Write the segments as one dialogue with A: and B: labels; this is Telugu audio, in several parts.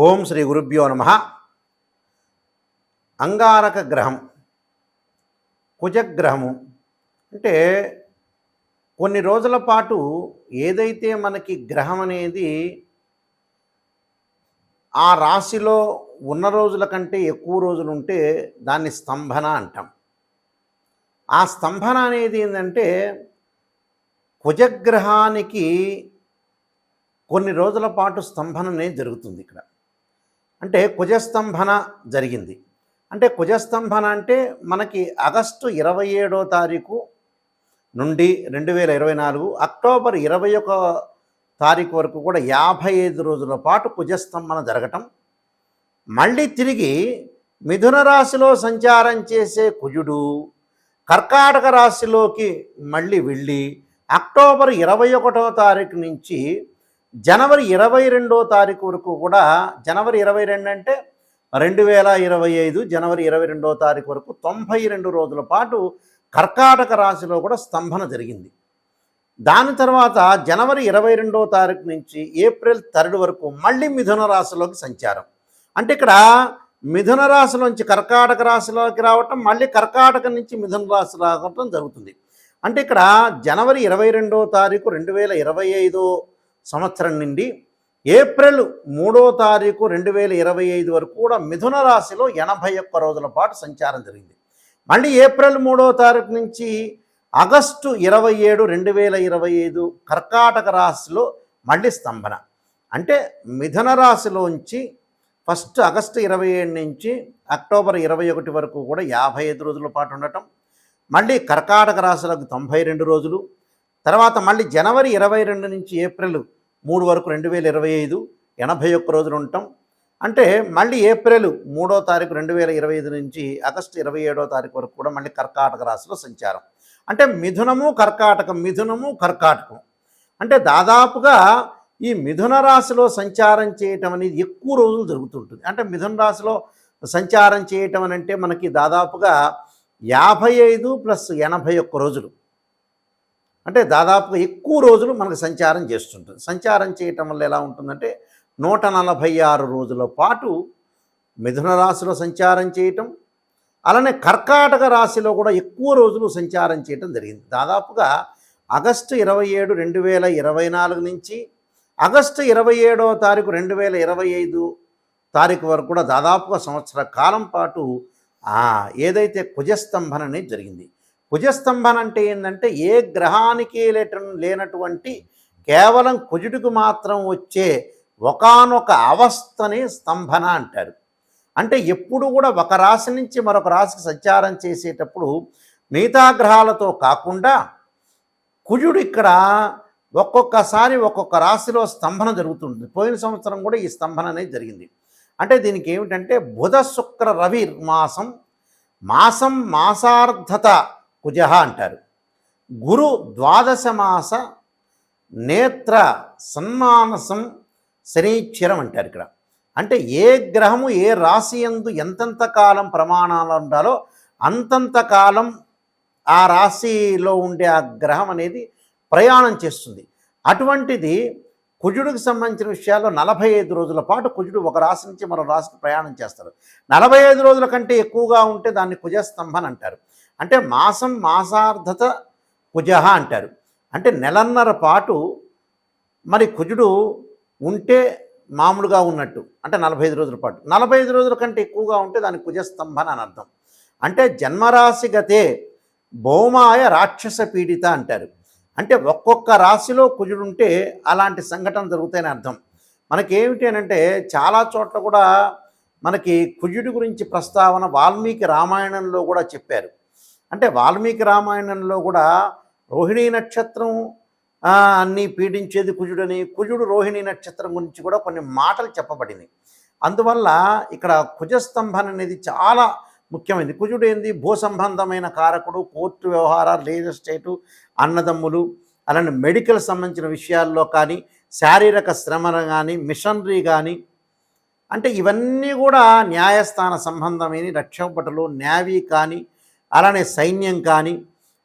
A: ఓం శ్రీ గురుభ్యో నమ. అంగారక గ్రహం, కుజగ్రహము అంటే కొన్ని రోజుల పాటు ఏదైతే మనకి గ్రహం అనేది ఆ రాశిలో ఉన్న రోజుల కంటే ఎక్కువ రోజులు ఉంటే దాన్ని స్తంభన అంటాం. ఆ స్తంభన అనేది ఏంటంటే కుజగ్రహానికి కొన్ని రోజుల పాటు స్తంభన అనేది జరుగుతుంది. ఇక్కడ అంటే కుజస్తంభన జరిగింది. అంటే కుజస్తంభన అంటే మనకి ఆగస్టు 27వ తారీఖు నుండి 2024 అక్టోబర్ 21 తారీఖు వరకు కూడా 55 రోజుల పాటు కుజస్తంభన జరగటం, మళ్ళీ తిరిగి మిథున రాశిలో సంచారం చేసే కుజుడు కర్కాటక రాశిలోకి మళ్ళీ వెళ్ళి అక్టోబర్ 21వ తారీఖు నుంచి జనవరి 22వ తారీఖు వరకు కూడా, జనవరి 22 అంటే 2025 జనవరి 22వ తారీఖు వరకు 92 రోజుల పాటు కర్కాటక రాశిలో కూడా స్తంభన జరిగింది. దాని తర్వాత జనవరి 22వ తారీఖు నుంచి ఏప్రిల్ 3 వరకు మళ్ళీ మిథున రాశిలోకి సంచారం. అంటే ఇక్కడ మిథున రాశిలోంచి కర్కాటక రాశిలోకి రావటం, మళ్ళీ కర్కాటక నుంచి మిథున రాశి రావటం జరుగుతుంది. అంటే ఇక్కడ జనవరి 22వ తారీఖు 2025 సంవత్సరం నుండి ఏప్రిల్ 3వ తారీఖు 2025 వరకు కూడా మిథున రాశిలో 81 రోజుల పాటు సంచారం జరిగింది. మళ్ళీ ఏప్రిల్ 3వ తారీఖు నుంచి ఆగస్టు 27, 2025 కర్కాటక రాశిలో మళ్ళీ స్తంభన. అంటే మిథున రాశిలోంచి ఫస్ట్ ఆగస్టు 27 నుంచి అక్టోబర్ 21 వరకు కూడా 55 రోజుల పాటు ఉండటం, మళ్ళీ కర్కాటక రాశిలోకి 92 రోజులు, తర్వాత మళ్ళీ జనవరి 22 నుంచి ఏప్రిల్ 3 వరకు 2025 81 రోజులు ఉండటం. అంటే మళ్ళీ ఏప్రిల్ 3వ తారీఖు 2025 నుంచి ఆగస్టు 27వ తారీఖు వరకు కూడా మళ్ళీ కర్కాటక రాశిలో సంచారం. అంటే మిథునము కర్కాటకం, మిథునము కర్కాటకం. అంటే దాదాపుగా ఈ మిథున రాశిలో సంచారం చేయటం అనేది ఎక్కువ రోజులు జరుగుతుంటుంది. అంటే మిథున రాశిలో సంచారం చేయటం అని అంటే మనకి దాదాపుగా 55 + 81 రోజులు, అంటే దాదాపుగా ఎక్కువ రోజులు మనకు సంచారం చేస్తుంటుంది. సంచారం చేయటం వల్ల ఎలా ఉంటుందంటే 146 రోజుల పాటు మిథున రాశిలో సంచారం చేయటం, అలానే కర్కాటక రాశిలో కూడా ఎక్కువ రోజులు సంచారం చేయటం జరిగింది. దాదాపుగా ఆగస్టు 27, 2024 నుంచి ఆగస్టు 27వ తారీఖు 2025 తారీఖు వరకు కూడా దాదాపుగా సంవత్సర కాలం పాటు ఏదైతే కుజస్తంభన అనేది జరిగింది. కుజస్తంభన అంటే ఏంటంటే ఏ గ్రహానికి లేనటువంటి కేవలం కుజుడికి మాత్రం వచ్చే ఒకానొక అవస్థని స్తంభన అంటారు. అంటే ఎప్పుడు కూడా ఒక రాశి నుంచి మరొక రాశికి సంచారం చేసేటప్పుడు మిగతా గ్రహాలతో కాకుండా కుజుడు ఇక్కడ ఒక్కొక్కసారి ఒక్కొక్క రాశిలో స్తంభన జరుగుతుంది. పోయిన సంవత్సరం కూడా ఈ స్తంభన అనేది జరిగింది. అంటే దీనికి ఏమిటంటే బుధ శుక్ర రవి మాసం, మాసార్ధత కుజ అంటారు. గురు ద్వాదశ మాస నేత్ర సన్మానసం శనీశ్వరం అంటారు ఇక్కడ. అంటే ఏ గ్రహము ఏ రాశి యందు ఎంతెంత కాలం ప్రమాణాలు ఉండాలో అంతంత కాలం ఆ రాశిలో ఉండే ఆ గ్రహం అనేది ప్రయాణం చేస్తుంది. అటువంటిది కుజుడికి సంబంధించిన విషయాల్లో 45 రోజుల పాటు కుజుడు ఒక రాశి నుంచి మరో రాశికి ప్రయాణం చేస్తాడు. 45 రోజుల కంటే ఎక్కువగా ఉంటే దాన్ని కుజస్తంభన అంటారు. అంటే మాసార్ధత కుజ అంటారు. అంటే నెలన్నర పాటు మరి కుజుడు ఉంటే మామూలుగా ఉన్నట్టు, అంటే 45 రోజుల పాటు. 45 రోజుల కంటే ఎక్కువగా ఉంటే దానికి కుజస్తంభన అని అర్థం. అంటే జన్మరాశి గతే భౌమాయ రాక్షస పీడిత అంటారు. అంటే ఒక్కొక్క రాశిలో కుజుడు ఉంటే అలాంటి సంఘటన జరుగుతాయని అర్థం. మనకేమిటి అంటే చాలా చోట్ల కూడా మనకి కుజుడి గురించి ప్రస్తావన వాల్మీకి రామాయణంలో కూడా చెప్పారు. అంటే వాల్మీకి రామాయణంలో కూడా రోహిణీ నక్షత్రం అన్నీ పీడించేది కుజుడని, కుజుడు రోహిణీ నక్షత్రం గురించి కూడా కొన్ని మాటలు చెప్పబడింది. అందువల్ల ఇక్కడ కుజస్తంభన అనేది చాలా ముఖ్యమైనది. కుజుడు ఏంది, భూ సంబంధమైన కారకుడు, కోర్టు వ్యవహారాలు, రియల్ ఎస్టేటు, అన్నదమ్ములు, అలానే మెడికల్ సంబంధించిన విషయాల్లో కానీ, శారీరక శ్రమను కానీ, మిషనరీ కానీ, అంటే ఇవన్నీ కూడా న్యాయస్థాన సంబంధమైన రక్షభటులు, నేవీ కానీ, అలానే సైన్యం కానీ,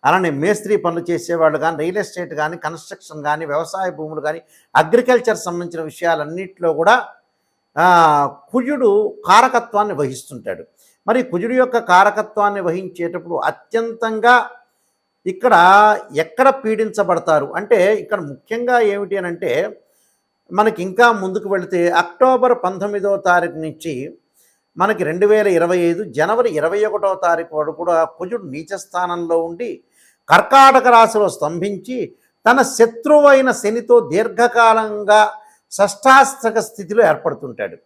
A: అలానే మేస్త్రీ పనులు చేసేవాళ్ళు కానీ, రియల్ ఎస్టేట్ కానీ, కన్స్ట్రక్షన్ కానీ, వ్యవసాయ భూములు కానీ, అగ్రికల్చర్ సంబంధించిన విషయాలన్నింటిలో కూడా కుజుడు కారకత్వాన్ని వహిస్తుంటాడు. మరి కుజుడు యొక్క కారకత్వాన్ని వహించేటప్పుడు అత్యంతంగా ఇక్కడ ఎక్కడ పీడించబడతారు అంటే ఇక్కడ ముఖ్యంగా ఏమిటి అని అంటే మనకి ఇంకా ముందుకు వెళితే అక్టోబర్ 19వ తారీఖు నుంచి మనకి 2025 జనవరి 21వ తారీఖు వరకు కూడా కుజుడు నీచ స్థానంలో ఉండి కర్కాటక రాశిలో స్తంభించి తన శత్రువైన శనితో దీర్ఘకాలంగా షష్టాష్టక స్థితిలో ఏర్పడుతుంటాడు.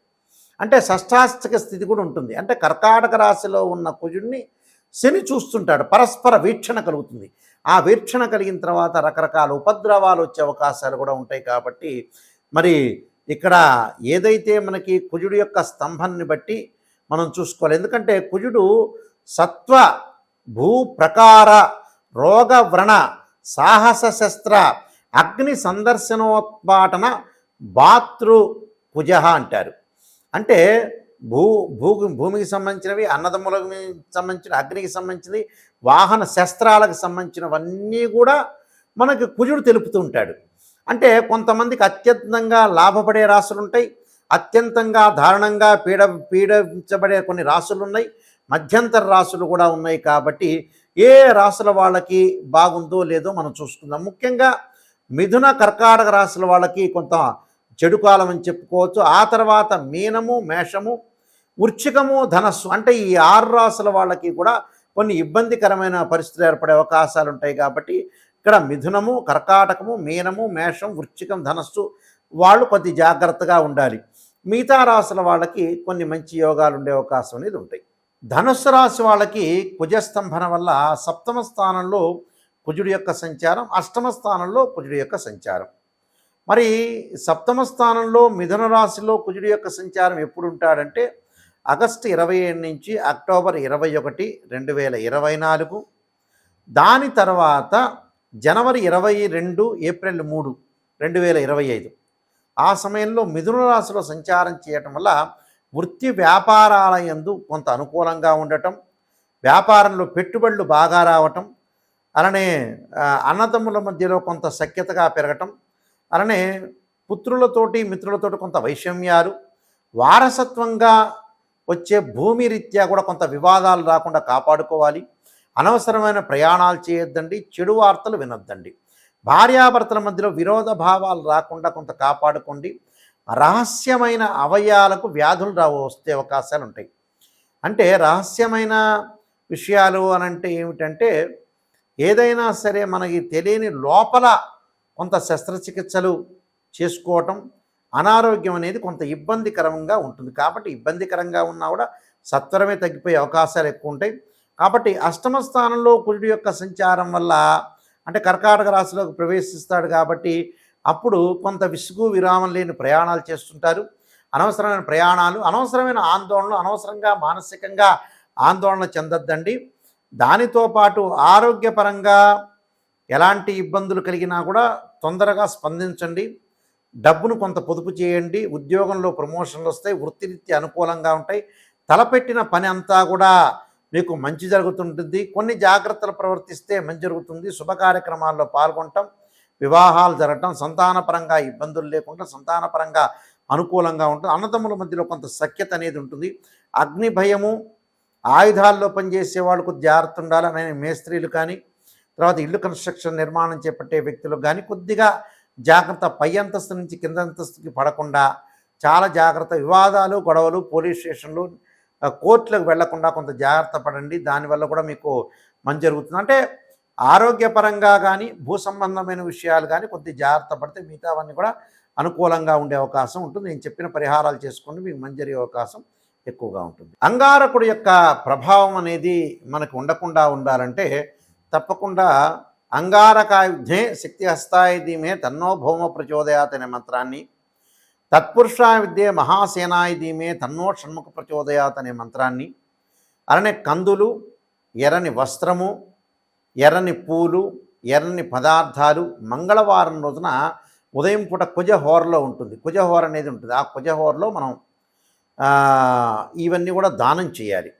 A: అంటే షష్టాష్టక స్థితి కూడా ఉంటుంది. అంటే కర్కాటక రాశిలో ఉన్న కుజుడిని శని చూస్తుంటాడు, పరస్పర వీక్షణ కలుగుతుంది. ఆ వీక్షణ కలిగిన తర్వాత రకరకాల ఉపద్రవాలు వచ్చే అవకాశాలు కూడా ఉంటాయి. కాబట్టి మరి ఇక్కడ ఏదైతే మనకి కుజుడు యొక్క స్తంభాన్ని బట్టి మనం చూసుకోవాలి. ఎందుకంటే కుజుడు సత్వ భూ ప్రకార రోగ వ్రణ సాహస శస్త్ర అగ్ని సందర్శనోత్పాటన భాతృ కుజ అంటారు. అంటే భూమికి సంబంధించినవి, అన్నదమ్ములకు సంబంధించిన, అగ్నికి సంబంధించినవి, వాహన శస్త్రాలకు సంబంధించినవన్నీ కూడా మనకి కుజుడు తెలుపుతూ ఉంటాడు. అంటే కొంతమందికి అత్యంతంగా లాభపడే రాశులు ఉంటాయి, అత్యంతంగా దారుణంగా పీడించబడే కొన్ని రాశులు ఉన్నాయి, మధ్యంతర రాశులు కూడా ఉన్నాయి. కాబట్టి ఏ రాశుల వాళ్ళకి బాగుందో లేదో మనం చూసుకుందాం. ముఖ్యంగా మిథున కర్కాటక రాశుల వాళ్ళకి కొంత చెడు కాలం అని చెప్పుకోవచ్చు. ఆ తర్వాత మీనము, మేషము, వృశ్చికము, ధనస్సు అంటే ఈ 6 రాశుల వాళ్ళకి కూడా కొన్ని ఇబ్బందికరమైన పరిస్థితులు ఏర్పడే అవకాశాలు ఉంటాయి. కాబట్టి ఇక్కడ మిథునము, కర్కాటకము, మీనము, మేషం, వృశ్చికం, ధనస్సు వాళ్ళు కొద్ది జాగ్రత్తగా ఉండాలి. మిగతా రాశుల వాళ్ళకి కొన్ని మంచి యోగాలు ఉండే అవకాశం అనేది ఉంటాయి. ధనుస్సు రాశి వాళ్ళకి కుజస్తంభన వల్ల సప్తమ స్థానంలో కుజుడి యొక్క సంచారం, అష్టమ స్థానంలో కుజుడి యొక్క సంచారం. మరి సప్తమ స్థానంలో మిథున రాశిలో కుజుడి యొక్క సంచారం ఎప్పుడు ఉంటాడంటే ఆగస్టు 27 నుంచి అక్టోబర్ 21, 2024. దాని తర్వాత జనవరి 22, ఏప్రిల్ 3, 2025. ఆ సమయంలో మిథున రాశిలో సంచారం చేయటం వల్ల వృత్తి వ్యాపారాల యందు కొంత అనుకూలంగా ఉండటం, వ్యాపారంలో పెట్టుబడులు బాగా రావటం, అలానే అన్నదమ్ముల మధ్యలో కొంత సఖ్యతగా పెరగటం, అలానే పుత్రులతోటి మిత్రులతోటి కొంత వైషమ్యాలు, వారసత్వంగా వచ్చే భూమి రీత్యా కూడా కొంత వివాదాలు రాకుండా కాపాడుకోవాలి. అనవసరమైన ప్రయాణాలు చేయొద్దండి, చెడు వార్తలు వినొద్దండి. భార్యాభర్తల మధ్యలో విరోధ భావాలు రాకుండా కొంత కాపాడుకోండి. రహస్యమైన అవయవాలకు వ్యాధులు వస్తే అవకాశాలు ఉంటాయి. అంటే రహస్యమైన విషయాలు అనంటే ఏమిటంటే ఏదైనా సరే మనకి తెలియని లోపల కొంత శస్త్రచికిత్సలు చేసుకోవటం, అనారోగ్యం అనేది కొంత ఇబ్బందికరంగా ఉంటుంది. కాబట్టి ఇబ్బందికరంగా ఉన్నా కూడా సత్వరమే తగ్గిపోయే అవకాశాలు ఎక్కువ ఉంటాయి. కాబట్టి అష్టమ స్థానంలో కుజుడి యొక్క సంచారం వల్ల అంటే కర్కాటక రాశిలోకి ప్రవేశిస్తాడు కాబట్టి అప్పుడు కొంత విసుగు విరామం లేని ప్రయాణాలు చేస్తుంటారు. అనవసరమైన ప్రయాణాలు, అనవసరమైన ఆందోళనలు, అనవసరంగా మానసికంగా ఆందోళన చెందొద్దండి. దానితో పాటు ఆరోగ్యపరంగా ఎలాంటి ఇబ్బందులు కలిగినా కూడా తొందరగా స్పందించండి. డబ్బును కొంత పొదుపు చేయండి. ఉద్యోగంలో ప్రమోషన్లు వస్తాయి, వృత్తిరీత్యా అనుకూలంగా ఉంటాయి. తలపెట్టిన పని అంతా కూడా మీకు మంచి జరుగుతుంటుంది. కొన్ని జాగ్రత్తలు ప్రవర్తిస్తే మంచి జరుగుతుంది. శుభ కార్యక్రమాల్లో పాల్గొనటం, వివాహాలు జరగటం, సంతానపరంగా ఇబ్బందులు లేకుండా సంతానపరంగా అనుకూలంగా ఉంటుంది. అన్నదమ్ముల మధ్యలో కొంత సఖ్యత అనేది ఉంటుంది. అగ్ని భయము, ఆయుధాల్లో పనిచేసే వాళ్ళు కొద్ది జాగ్రత్త ఉండాలి. నేను మేస్త్రీలు కానీ తర్వాత ఇల్లు కన్స్ట్రక్షన్ నిర్మాణం చేపట్టే వ్యక్తులకు కానీ కొద్దిగా జాగ్రత్త, పై అంతస్తు నుంచి కింద అంతస్తుకి పడకుండా చాలా జాగ్రత్త. వివాదాలు, గొడవలు, పోలీస్ స్టేషన్లు, కోర్టులకు వెళ్లకుండా కొంత జాగ్రత్త పడండి. దానివల్ల కూడా మీకు మంచి జరుగుతుంది. అంటే ఆరోగ్యపరంగా కానీ భూ సంబంధమైన విషయాలు కానీ కొద్ది జాగ్రత్త పడితే మిగతావన్నీ కూడా అనుకూలంగా ఉండే అవకాశం ఉంటుంది. నేను చెప్పిన పరిహారాలు చేసుకోండి, మీకు మంచి జరిగే అవకాశం ఎక్కువగా ఉంటుంది. అంగారకుడి యొక్క ప్రభావం అనేది మనకు ఉండకుండా ఉండాలంటే తప్పకుండా అంగారకాయుధ్యే శక్తి హస్తాయ ధీమే తన్నో భౌమ ప్రచోదయాత్ అనే మంత్రాన్ని, తత్పురుషాయ విద్యే మహాసేనాయ ధీమే తన్నో షణ్ముఖ ప్రచోదయాత్ అనే మంత్రాన్ని, అలానే కందులు, ఎర్రని వస్త్రము, ఎర్రని పూలు, ఎర్రని పదార్థాలు మంగళవారం రోజున ఉదయం పూట కుజహోరలో ఉంటుంది. కుజహోర అనేది ఉంటుంది. ఆ కుజహోరలో మనం ఇవన్నీ కూడా దానం చేయాలి.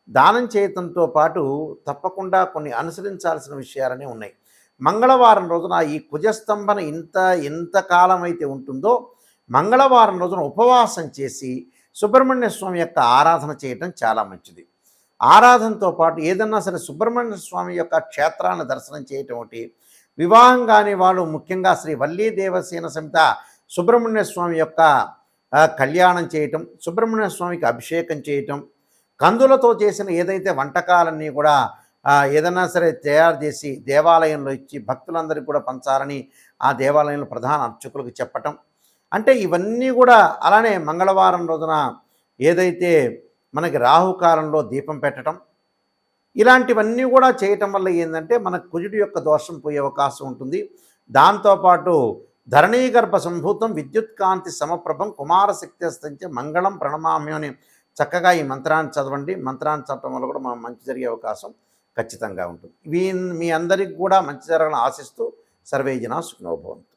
A: దానం చేయటంతో పాటు తప్పకుండా కొన్ని అనుసరించాల్సిన విషయాలనే ఉన్నాయి. మంగళవారం రోజున ఈ కుజస్తంభన ఎంత కాలం అయితే ఉంటుందో మంగళవారం రోజున ఉపవాసం చేసి సుబ్రహ్మణ్య స్వామి యొక్క ఆరాధన చేయటం చాలా మంచిది. ఆరాధనతో పాటు ఏదన్నా సరే సుబ్రహ్మణ్య స్వామి యొక్క క్షేత్రాలను దర్శనం చేయటం ఒకటి, వివాహం కాని వాళ్ళు ముఖ్యంగా శ్రీ వల్లీ దేవసేన సమిత సుబ్రహ్మణ్య స్వామి యొక్క కళ్యాణం చేయటం, సుబ్రహ్మణ్య స్వామికి అభిషేకం చేయటం, కందులతో చేసిన ఏదైతే వంటకాలన్నీ కూడా ఏదన్నా సరే తయారు చేసి దేవాలయంలో ఇచ్చి భక్తులందరికీ కూడా పంచాలని ఆ దేవాలయంలో ప్రధాన అర్చకులకు చెప్పటం. అంటే ఇవన్నీ కూడా అలానే మంగళవారం రోజున ఏదైతే మనకి రాహుకాలంలో దీపం పెట్టడం, ఇలాంటివన్నీ కూడా చేయటం వల్ల ఏంటంటే మనకు కుజుడి యొక్క దోషం పోయే అవకాశం ఉంటుంది. దాంతోపాటు ధరణీగర్భ సంభూతం విద్యుత్ కాంతి సమప్రభం కుమారశక్తి అస్తంచ మంగళం ప్రణమామ్యం అని చక్కగా ఈ మంత్రాన్ని చదవండి. మంత్రాన్ని చదవడం వల్ల కూడా మనం మంచి జరిగే అవకాశం ఖచ్చితంగా ఉంటుంది. మీ అందరికి కూడా మంచి జరగాలని ఆశిస్తూ సర్వే జనా సుఖినో భవంతు.